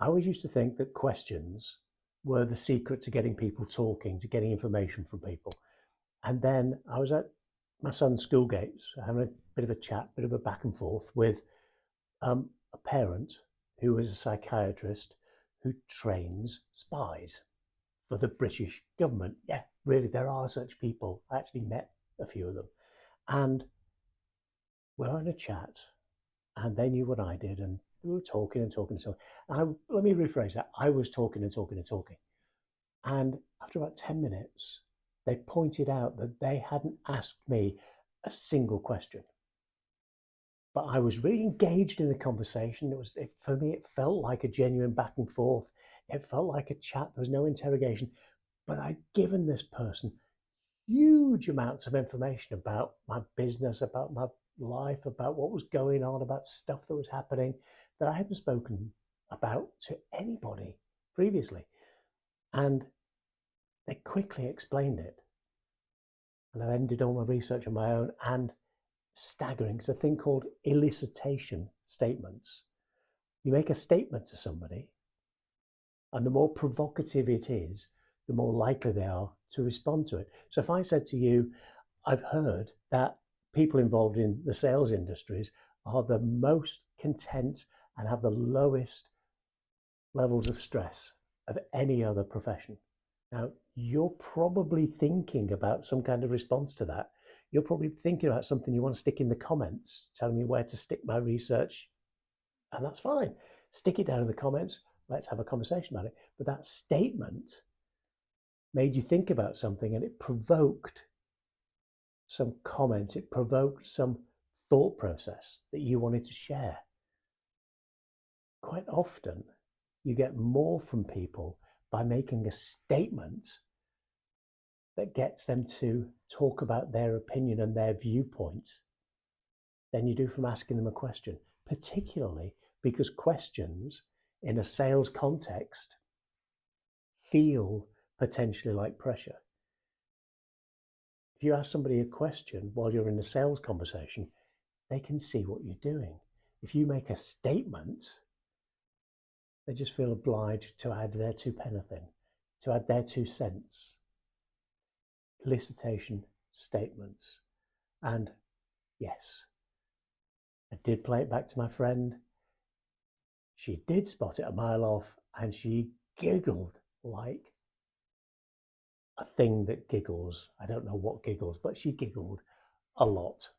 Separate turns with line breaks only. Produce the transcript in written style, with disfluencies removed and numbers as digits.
I always used to think that questions were the secret to getting people talking, to getting information from people. And then I was at my son's school gates, having a bit of a chat, bit of a back and forth with a parent who is a psychiatrist who trains spies for the British government. Yeah, really, there are such people. I actually met a few of them. And we're on a chat, and they knew what I did, and we were talking and talking and talking. Let me rephrase that. I was talking and talking and talking. And after about 10 minutes, they pointed out that they hadn't asked me a single question. But I was really engaged in the conversation. For me, it felt like a genuine back and forth. It felt like a chat. There was no interrogation. But I'd given this person huge amounts of information about my business, about my life, about what was going on, about stuff that was happening that I hadn't spoken about to anybody previously. And they quickly explained it. And I then did all my research on my own, and staggering. It's a thing called elicitation statements. You make a statement to somebody, and the more provocative it is, the more likely they are to respond to it. So if I said to you, I've heard that people involved in the sales industries are the most content and have the lowest levels of stress of any other profession. Now, you're probably thinking about some kind of response to that. You're probably thinking about something you want to stick in the comments, telling me where to stick my research, and that's fine. Stick it down in the comments. Let's have a conversation about it. But that statement made you think about something, and it provoked some comment. It provoked some thought process that you wanted to share. Quite often, you get more from people by making a statement that gets them to talk about their opinion and their viewpoint than you do from asking them a question, particularly because questions in a sales context feel potentially like pressure. If you ask somebody a question while you're in a sales conversation, they can see what you're doing. If you make a statement, they just feel obliged to add their two penn'orth in, to add their 2 cents. Elicitation statements. And yes, I did play it back to my friend. She did spot it a mile off, and she giggled like a thing that giggles. I don't know what giggles, but she giggled a lot.